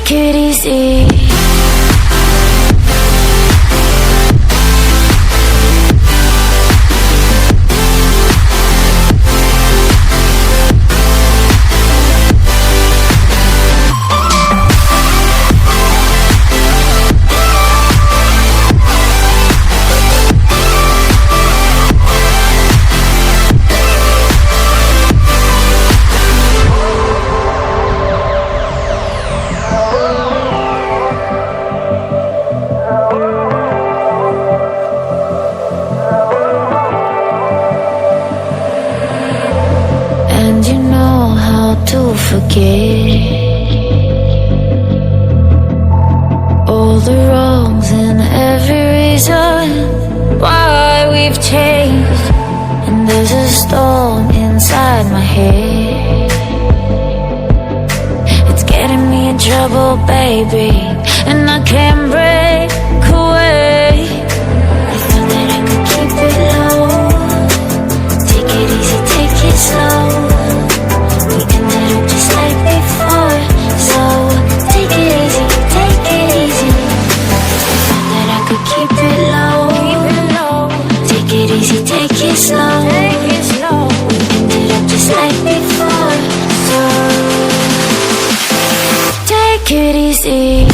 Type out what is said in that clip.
Take it easy. And you know how to forget all the wrongs and every reason why we've changed. And there's a storm inside my head, it's getting me in trouble, baby, and I can't break away. I thought that I could keep it low, take it easy, take it slow. We ended up just like before, so take it easy, take it easy. I thought that I could keep it low, take it easy, take it slow. We ended up just like before, so take it easy.